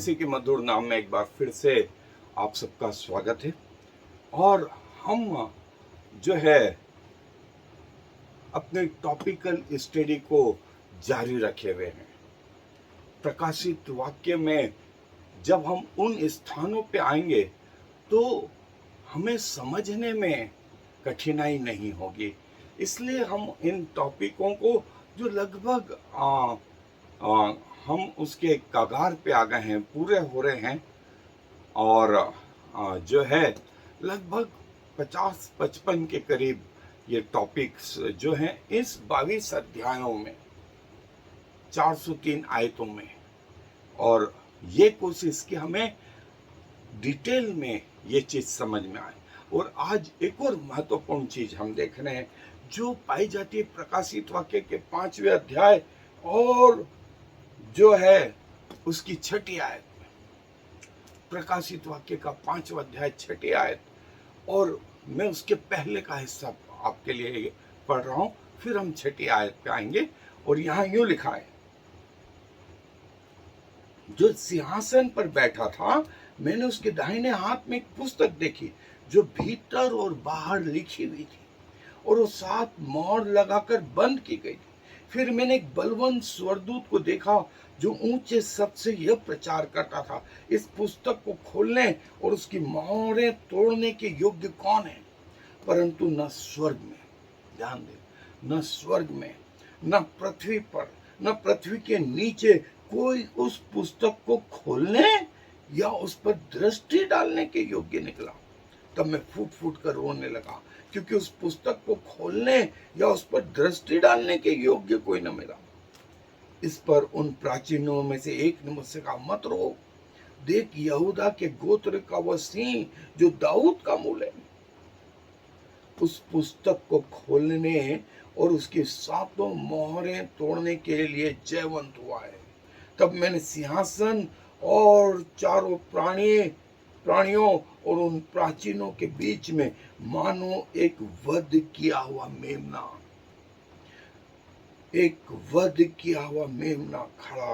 मसीह के मधुर नाम में एक बार फिर से आप सबका स्वागत है। और हम जो है अपने टॉपिकल स्टडी को जारी रखे हुए हैं। प्रकाशित वाक्य में जब हम उन स्थानों पे आएंगे तो हमें समझने में कठिनाई नहीं होगी। इसलिए हम इन टॉपिकों को जो लगभग हम उसके कगार पे आ गए हैं, पूरे हो रहे हैं, और जो है लगभग 50-55 के करीब ये टॉपिक्स जो हैं इस 22 अध्यायों में 403 आयतों में। और ये कोशिश कि हमें डिटेल में ये चीज समझ में आए। और आज एक और महत्वपूर्ण चीज हम देख रहे हैं जो पाई जाती है प्रकाशित वाक्य के 5वें अध्याय और जो है उसकी 6ठी आयत में। प्रकाशित वाक्य का 5वां अध्याय 6ठी आयत, और मैं उसके पहले का हिस्सा आपके लिए पढ़ रहा हूं, फिर हम 6ठी आयत पे आएंगे। और यहां यूं लिखा है, जो सिंहासन पर बैठा था मैंने उसके दाहिने हाथ में एक पुस्तक देखी जो भीतर और बाहर लिखी हुई थी और वो 7 मोहर लगाकर बंद की गई थी। फिर मैंने एक बलवंत स्वर्गदूत को देखा जो ऊंचे शब्द से यह प्रचार करता था, इस पुस्तक को खोलने और उसकी मोहरें तोड़ने के योग्य कौन है? परंतु न स्वर्ग में, ध्यान दे, न स्वर्ग में, न पृथ्वी पर, न पृथ्वी के नीचे कोई उस पुस्तक को खोलने या उस पर दृष्टि डालने के योग्य निकला। तब मैं फूट फूट कर रोने लगा, क्योंकि उस पुस्तक को खोलने या उस पर दृष्टि डालने के योग्य कोई न मिला। इस पर उन प्राचीनों में से एक ने मुझसे कहा, मत रो, देख यहूदा के गोत्र का वह सिंह जो दाऊद का मूल है उस पुस्तक को खोलने और उसकी 7 मोहरें तोड़ने के लिए जयवंत हुआ है। तब मैंने सिंहासन और चारों प्राणियों और उन प्राचीनों के बीच में मानो एक वध किया हुआ मेमना खड़ा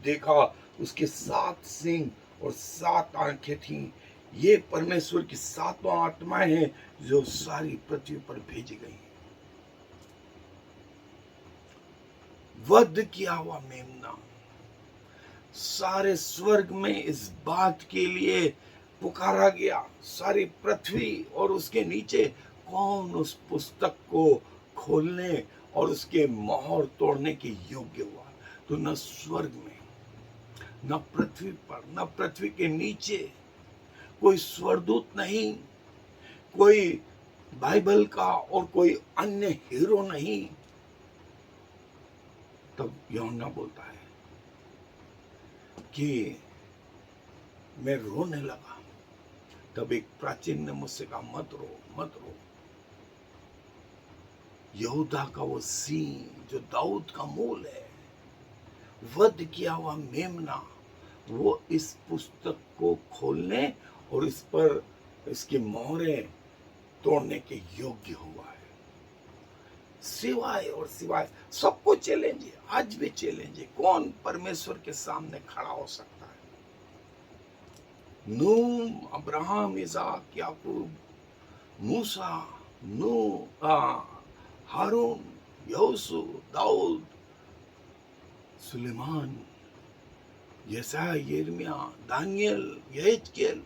देखा। उसके 7 सींग और 7 आंखें थीं। ये परमेश्वर की 7 आत्माएं हैं जो सारी पृथ्वी पर भेजी गई हैं। वध किया हुआ मेमना। सारे स्वर्ग में इस बात के लिए पुकारा गया, सारी पृथ्वी और उसके नीचे, कौन उस पुस्तक को खोलने और उसके मोहर तोड़ने के योग्य हुआ? तो न स्वर्ग में, न पृथ्वी पर, न पृथ्वी के नीचे कोई स्वर्गदूत नहीं, कोई बाइबल का और कोई अन्य हीरो नहीं। तब यूहन्ना बोलता है कि मैं रोने लगा। तब एक प्राचीन ने मुझसे कहा, मत रो, मत रो। यहूदा का वो सिंह जो दाऊद का मूल है, वध किया हुआ मेमना, वो इस पुस्तक को खोलने और इस पर इसकी मोहरें तोड़ने के योग्य हुआ है। सिवाय और सिवाय सबको चैलेंज है, आज भी चैलेंज है। कौन परमेश्वर के सामने खड़ा हो सकता है? नूह, अब्राहम, इसाक, याकूब, मूसा, हारून, यहोशू, दाऊद, सुलेमान, यशायाह, यिर्मयाह, दानियल, यहेजकेल,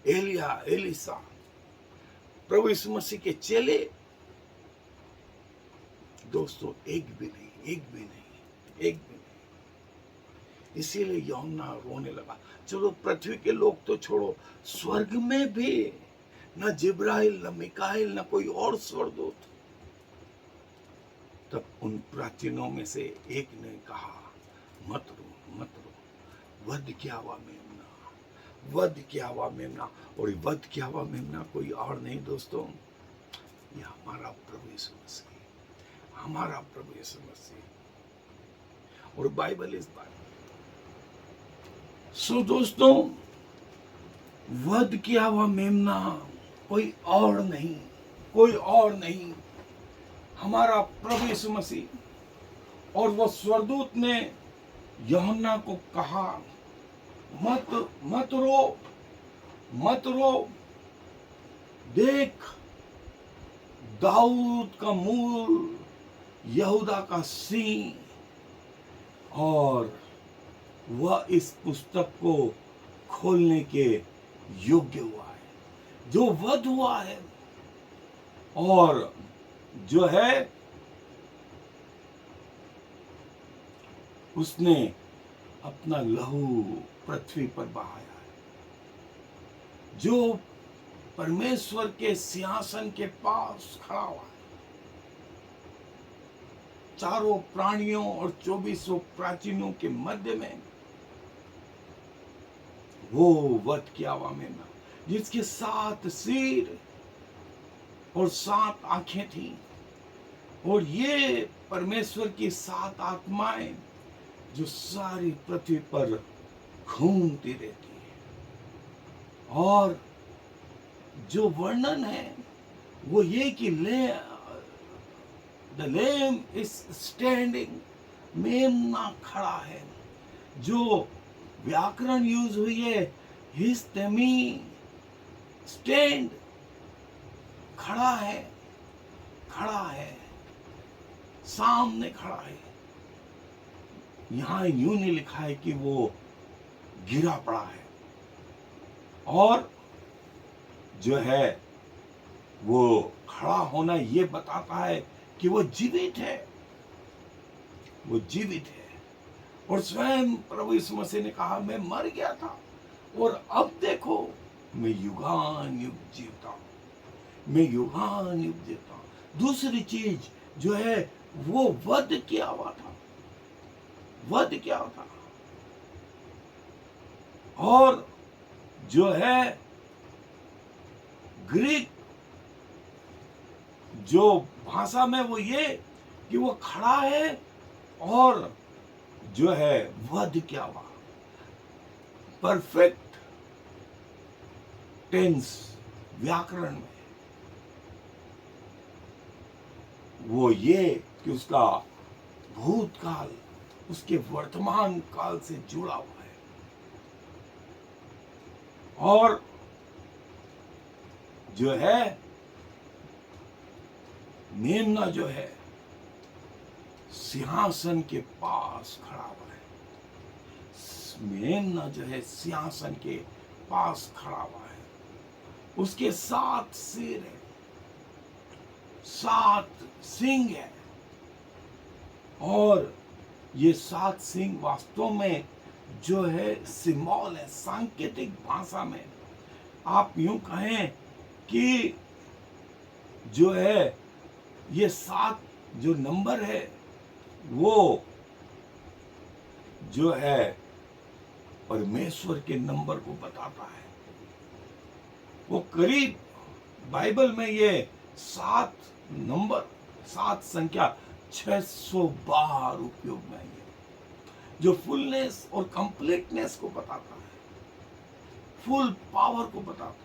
एलिया, एलीसा, प्रभु यीशु मसीह के चेले। दोस्तों, एक भी नहीं। इसीलिए यूहन्ना रोने लगा। चलो पृथ्वी के लोग तो छोड़ो, स्वर्ग में भी न जिब्राइल, न मिकाइल, न कोई और स्वर्गदूत। तब उन प्राचीनों में से एक ने कहा, मत रो, वध किया हुआ मेमना। और वध किया हुआ मेमना कोई और नहीं दोस्तों, ये हमारा प्रभु यीशु मसीह। और बाइबल इस बात। सो दोस्तों, वध किया हुआ मेमना कोई और नहीं, हमारा प्रभु यीशु मसीह। और वो स्वर्गदूत ने यूहन्ना को कहा, मत मत रो, मत रो, देख दाऊद का मूल, यहूदा का सिंह, और वह इस पुस्तक को खोलने के योग्य हुआ है, जो वध हुआ है और जो है उसने अपना लहू पृथ्वी पर बहाया है, जो परमेश्वर के सिंहासन के पास खड़ा हुआ है, चारों प्राणियों और 24 प्राचीनों के मध्य में वो वध किया हुआ मेमना, जिसके 7 सिर और 7 आंखें थी, और ये परमेश्वर की 7 आत्माएं जो सारी पृथ्वी पर घूमती रहती है। और जो वर्णन है वो ये कि द लैम इज स्टैंडिंग, मेमना खड़ा है। जो व्याकरण यूज हुई है, हिज तमी, स्टैंड, खड़ा है, खड़ा है, सामने खड़ा है। यहां यूं नहीं लिखा है कि वो गिरा पड़ा है, और जो है वो खड़ा होना ये बताता है कि वो जीवित है, वो जीवित है। और स्वयं प्रभु यीशु मसीह ने कहा, मैं मर गया था और अब देखो मैं युगान युग जीवता हूं, मैं युगान युग जीवता हूं। दूसरी चीज जो है वो वध किया हुआ था, वध किया था, और जो है ग्रीक जो भाषा में वो ये कि वो खड़ा है और जो है वध क्या हुआ, परफेक्ट टेंस व्याकरण में वो ये कि उसका भूतकाल उसके वर्तमान काल से जुड़ा हुआ है। और जो है मेमना जो है सिंहासन के पास खड़ा हुआ है, मेमना जो है सिंहासन के पास खड़ा हुआ है। उसके 7 सिर है, 7 सिंह है, और ये 7 सिंह वास्तव में जो है सिंबल है। सांकेतिक भाषा में आप यूं कहें कि जो है ये 7 जो नंबर है वो जो है परमेश्वर के नंबर को बताता है। वो करीब बाइबल में ये 7 नंबर, 7 संख्या 600 बार उपयोग में है, जो फुलनेस और कंप्लीटनेस को बताता है, फुल पावर को बताता है।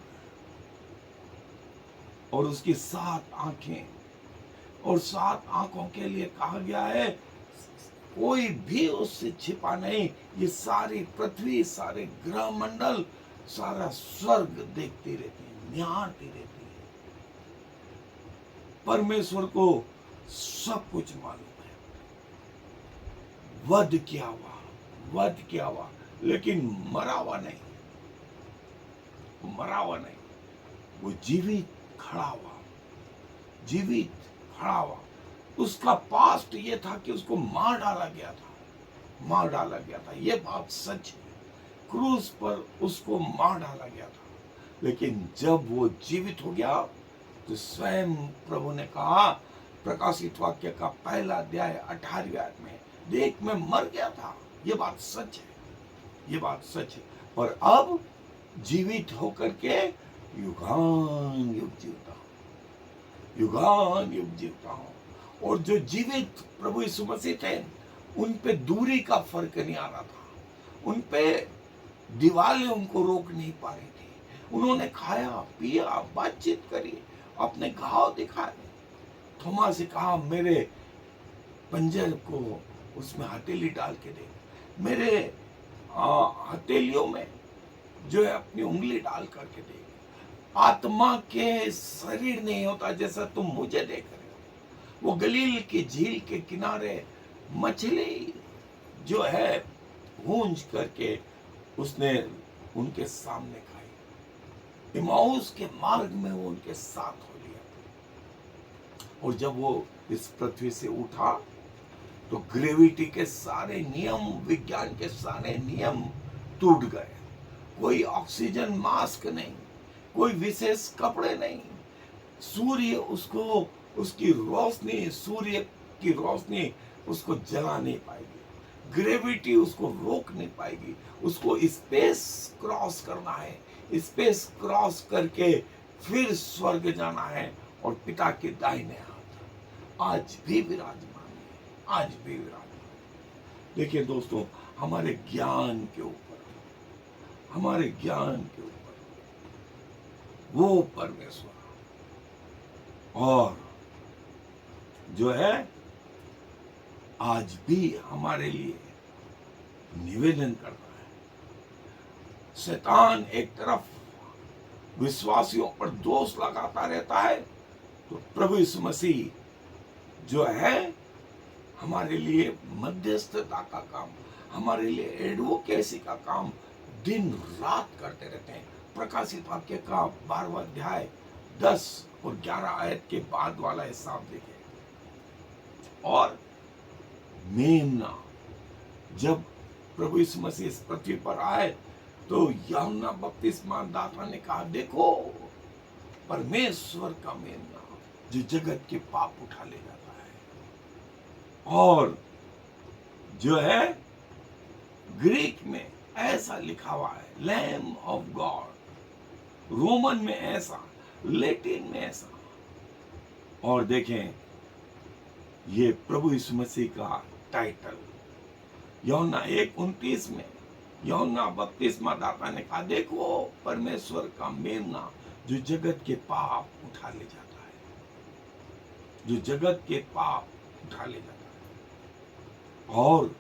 और उसकी 7 आंखें, और 7 आंखों के लिए कहा गया है कोई भी उससे छिपा नहीं। ये सारी पृथ्वी, सारे ग्रह मंडल, सारा स्वर्ग देखती रहती है, निहारती रहती है। परमेश्वर को सब कुछ मालूम है। वध किया हुआ, वध किया हुआ, लेकिन मरा हुआ नहीं, मरा हुआ नहीं, वो जीवित खड़ा हुआ, जीवित खड़ा हुआ। उसका पास्ट ये था कि उसको मार डाला गया था, मार डाला गया था, ये बात सच है। क्रूस पर उसको मार डाला गया था, लेकिन जब वो जीवित हो गया तो स्वयं प्रभु ने कहा, प्रकाशित वाक्य का 1 अध्याय 18वें आयत में, देख मैं मर गया था। ये बात सच है, ये बात सच है, और अब जीवित होकर के युगान युग जीवता हूं, युगान युग जीवता हूं। और जो जीवित प्रभु यीशु मसीह थे, उन पे दूरी का फर्क नहीं आ रहा था, उन पे दीवारें उनको रोक नहीं पा रही थी। उन्होंने खाया पिया, बातचीत करी, अपने घाव दिखाए। थोमा से कहा, मेरे पंजर को उसमें हथेली डाल के दे, मेरे हथेलियों में जो है अपनी उंगली डाल करके देख। आत्मा के शरीर नहीं होता जैसा तुम मुझे देख रहे हो। वो गलील की झील के किनारे मछली जो है भूंज करके उसने उनके सामने खाई। इमाउस के मार्ग में वो उनके साथ हो लिया। और जब वो इस पृथ्वी से उठा तो ग्रेविटी के सारे नियम, विज्ञान के सारे नियम टूट गए। कोई ऑक्सीजन मास्क नहीं, कोई विशेष कपड़े नहीं। सूर्य उसको, उसकी रोशनी, सूर्य की रोशनी उसको जला नहीं पाएगी। ग्रेविटी उसको रोक नहीं पाएगी। उसको स्पेस क्रॉस करना है, स्पेस क्रॉस करके फिर स्वर्ग जाना है और पिता के दाहिने हाथ आज भी विराजमान है, आज भी विराजमान। देखिए दोस्तों, हमारे ज्ञान के ऊपर, हमारे ज्ञान के ऊपर वो परमेश्वर और जो है आज भी हमारे लिए निवेदन करता है। शैतान एक तरफ विश्वासियों पर दोष लगाता रहता है, तो प्रभु यीशु मसीह जो है हमारे लिए मध्यस्थता का काम, हमारे लिए एडवोकेसी का काम दिन रात करते रहते हैं। प्रकाशित वाक्य का 12वां अध्याय 10 और 11 आयत के बाद वाला हिसाब देखिए। और मेमना जब प्रभु यीशु मसीह इस पृथ्वी पर आए तो यूहन्ना बपतिस्मा दाता ने कहा, देखो परमेश्वर का मेमना जो जगत के पाप उठा ले जाता है। और जो है ग्रीक में ऐसा लिखा हुआ है, लैम ऑफ गॉड। रोमन में ऐसा, लैटिन में ऐसा। और देखें ये प्रभु यीशु मसीह का टाइटल यूहन्ना 1:29 में यूहन्ना बपतिस्मा दाता ने कहा, देखो परमेश्वर का मेमना जो जगत के पाप उठा ले जाता है, जो जगत के पाप उठा ले जाता है। और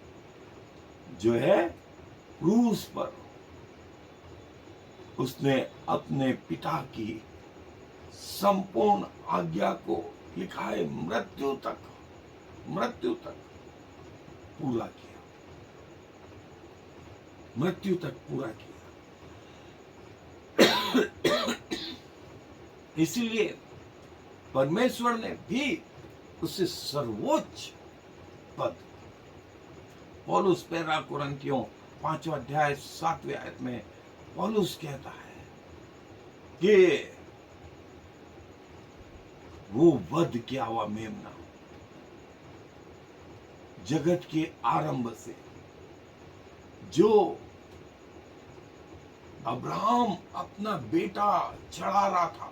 जो है क्रूस पर उसने अपने पिता की संपूर्ण आज्ञा को लिखा है मृत्यु तक पूरा किया, मृत्यु तक पूरा किया। इसलिए परमेश्वर ने भी उससे सर्वोच्च पद, पौलुस पहला कुरिन्थियों 5वां अध्याय 7वें आयत में पौलुस कहता है कि वो वध किया हुआ मेमना जगत के आरंभ से जो अब्राहम अपना बेटा चढ़ा रहा था,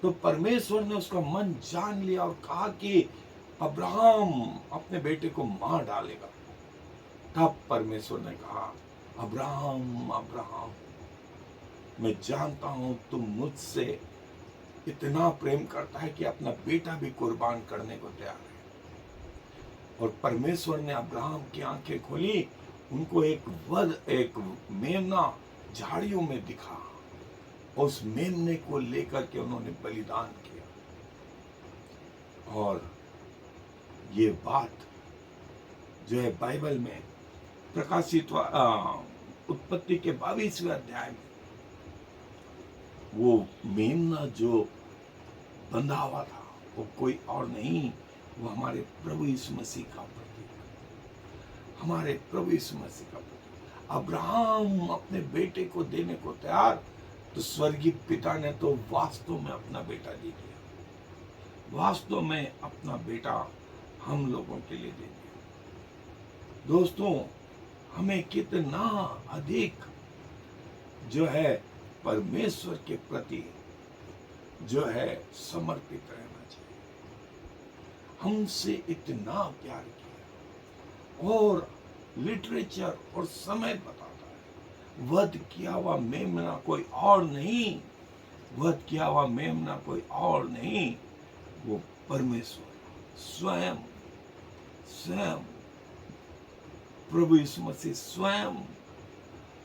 तो परमेश्वर ने उसका मन जान लिया और कहा कि अब्राहम अपने बेटे को मार डालेगा। तब परमेश्वर ने कहा, अब्राहम अब्राहम, मैं जानता हूं तुम मुझसे इतना प्रेम करता है कि अपना बेटा भी कुर्बान करने को तैयार है। और परमेश्वर ने अब्राहम की आंखें खोली, उनको एक मेमना झाड़ियों में दिखा, उस मेमने को लेकर के उन्होंने बलिदान किया। और ये बात जो है बाइबल में प्रकाशित उत्पत्ति के 22वें अध्याय में वो मेमना जो बंधा हुआ था वो कोई और नहीं, वो हमारे प्रभु यीशु मसीह का प्रतीक, हमारे प्रभु यीशु मसीह का प्रतीक। अब्राहम अपने बेटे को देने को तैयार, तो स्वर्गीय पिता ने तो वास्तव में अपना बेटा दे दिया, वास्तव में अपना बेटा हम लोगों के लिए दे दिया। दोस्तों, हमें कितना अधिक जो है परमेश्वर के प्रति जो है समर्पित रहना चाहिए। हमसे इतना प्यार किया। और लिटरेचर और समय बताता है, वध किया हुआ मेमना कोई और नहीं, वध किया हुआ मेमना कोई और नहीं, वो परमेश्वर स्वयं प्रभु यीशु मसीह स्वयं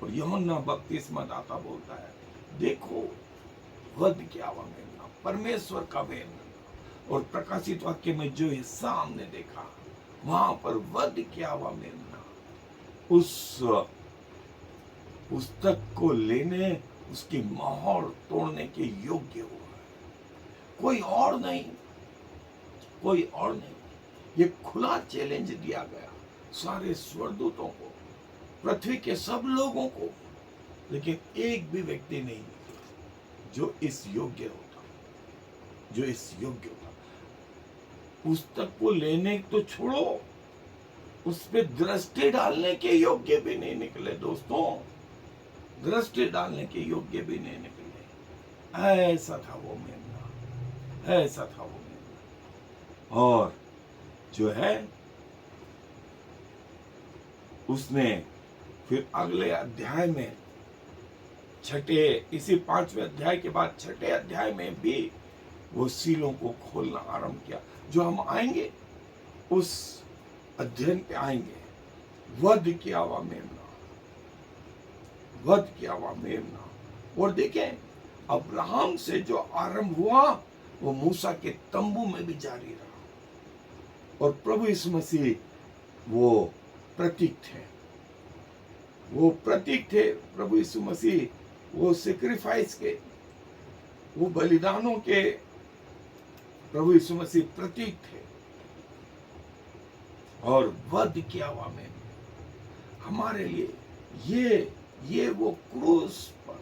और यूहन्ना बपतिस्मा दाता बोलता है, देखो वध किया हुआ मेमना, परमेश्वर का मेमना। और प्रकाशित वाक्य में जो हिस्सा हमने देखा, वहां पर वध किया हुआ मेमना उस पुस्तक को लेने, उसकी मोहर तोड़ने के योग्य हुआ है। कोई और नहीं, कोई और नहीं। ये खुला चैलेंज दिया गया सारे स्वर्गदूतों को, पृथ्वी के सब लोगों को, लेकिन एक भी व्यक्ति नहीं निकला जो इस योग्य होता, जो इस योग्य होता। पुस्तक को लेने तो छोड़ो, उस पे दृष्टि डालने के योग्य भी नहीं निकले दोस्तों, दृष्टि डालने के योग्य भी नहीं निकले। ऐसा था वो मेमना, ऐसा था वो मेमना। और जो है उसने फिर अगले अध्याय में, छठे, इसी 5वें अध्याय के बाद छठे अध्याय में भी वो सीलों को खोलना आरंभ किया, जो हम आएंगे उस अध्ययन पे आएंगे। वध किया हुआ मेमना, वध किया हुआ मेमना। और देखें, अब्राहम से जो आरंभ हुआ वो मूसा के तंबू में भी जारी रहा। और प्रभु यीशु मसीह वो प्रतीक थे, वो प्रतीक थे। प्रभु यीशु मसीह वो सैक्रिफाइस के, वो बलिदानों के प्रभु यीशु मसीह प्रतीक थे। और वध किया हुआ में हमारे लिए ये वो क्रूस पर,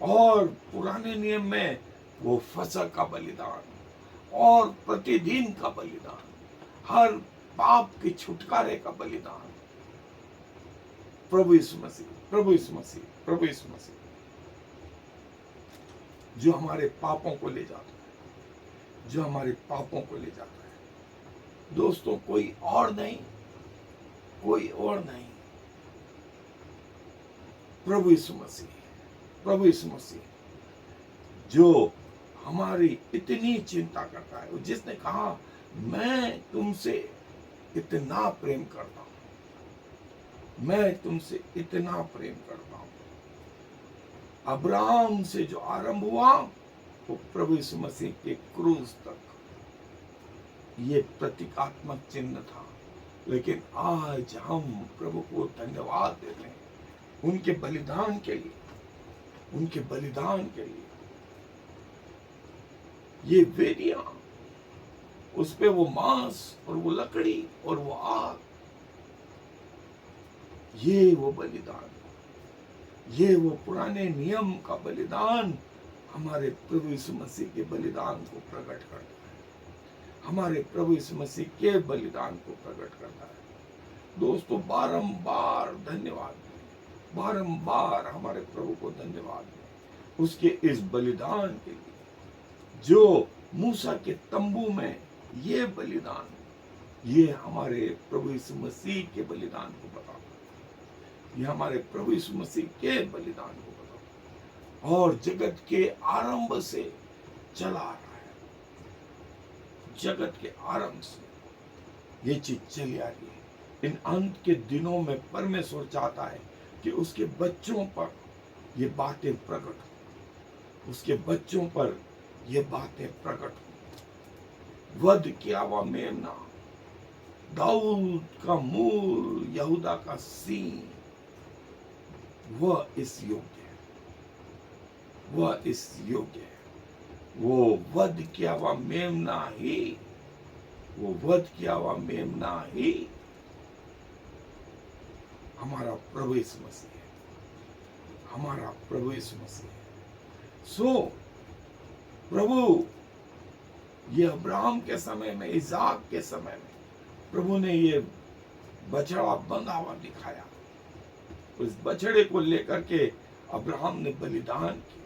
और पुराने नियम में वो फसह का बलिदान और प्रतिदिन का बलिदान, हर पाप के छुटकारे का बलिदान। प्रभु यीशु मसीह, प्रभु यीशु मसीह, प्रभु यीशु मसीह जो हमारे पापों को ले जाता है, जो हमारे पापों को ले जाता है दोस्तों। कोई और नहीं, कोई और नहीं, प्रभु यीशु मसीह, प्रभु यीशु मसीह जो हमारी इतनी चिंता करता है। जिसने कहा मैं तुमसे इतना प्रेम करता हूं, मैं तुमसे इतना प्रेम करता हूं। अब्राहम से जो आरंभ हुआ वो प्रभु यीशु मसीह के क्रूस तक ये प्रतीकात्मक चिन्ह था। लेकिन आज हम प्रभु को धन्यवाद देते हैं उनके बलिदान के लिए, उनके बलिदान के लिए। ये वेदियां, उस पे वो मांस और वो लकड़ी और वो आग, ये वो बलिदान, ये वो पुराने नियम का बलिदान हमारे प्रभु यीशु मसीह के बलिदान को प्रकट करता है, हमारे प्रभु यीशु मसीह के बलिदान को प्रकट करता है। दोस्तों बारंबार धन्यवाद, बारंबार हमारे प्रभु को धन्यवाद दें उसके इस बलिदान के लिए, जो मूसा के तंबू में ये बलिदान, ये हमारे प्रभु यीशु मसीह के बलिदान को बताता है, ये हमारे प्रभु यीशु मसीह के बलिदान को बताता है। और जगत के आरंभ से चला आ रहा है, जगत के आरंभ से ये चीज चली आ रही है। इन अंत के दिनों में परमेश्वर चाहता है कि उसके बच्चों पर ये बातें प्रकट हो, उसके बच्चों पर ये बातें प्रकट हो। वध किया हुआ मेमना, दाऊद का मूल, यहूदा का सींग, वह इस योग्य है, वह इस योग्य है। वो वध किया हुआ मेमना ही, वो वध किया हुआ मेमना ही हमारा प्रभु यीशु मसीह है, हमारा प्रभु यीशु मसीह है। सो प्रभु ये अब्राहम के समय में, इसाक के समय में प्रभु ने ये बछड़ा बंधा हुआ दिखाया। उस बछड़े को लेकर के अब्राहम ने बलिदान किया,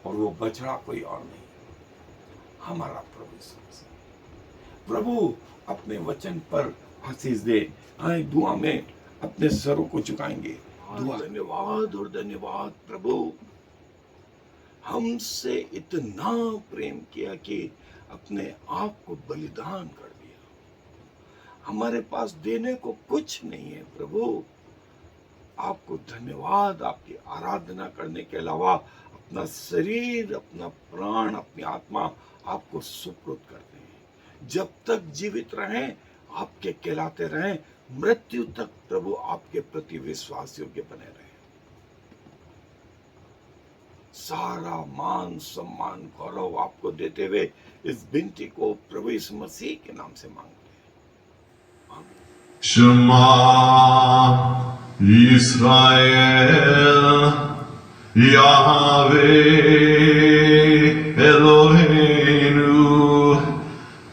और वो बछड़ा कोई और नहीं, हमारा प्रभु यीशु मसीह। प्रभु अपने वचन पर आशीष दे। आए दुआ में अपने सरों को झुकाएंगे। दुआ। धन्यवाद और धन्यवाद प्रभु, हमसे इतना प्रेम किया कि अपने आप को बलिदान कर दिया। हमारे पास देने को कुछ नहीं है प्रभु। आपको धन्यवाद, आपकी आराधना करने के अलावा अपना शरीर, अपना प्राण, अपनी आत्मा आपको सुपुर्द करते हैं। जब तक जीवित रहें आपके कहलाते रहें, मृत्यु तक प्रभु आपके प्रति विश्वास योग्य बने रहें। सारा मान सम्मान गौरव आपको देते हुए इस विनती को प्रभु यीशु मसीह के नाम से मांगते हैं, आमीन। Shema Yisrael Yahweh Eloheinu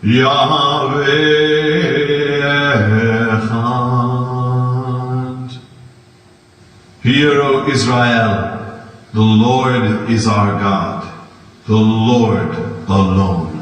Yahweh Echad. Hear, O Israel, the Lord is our God, the Lord alone.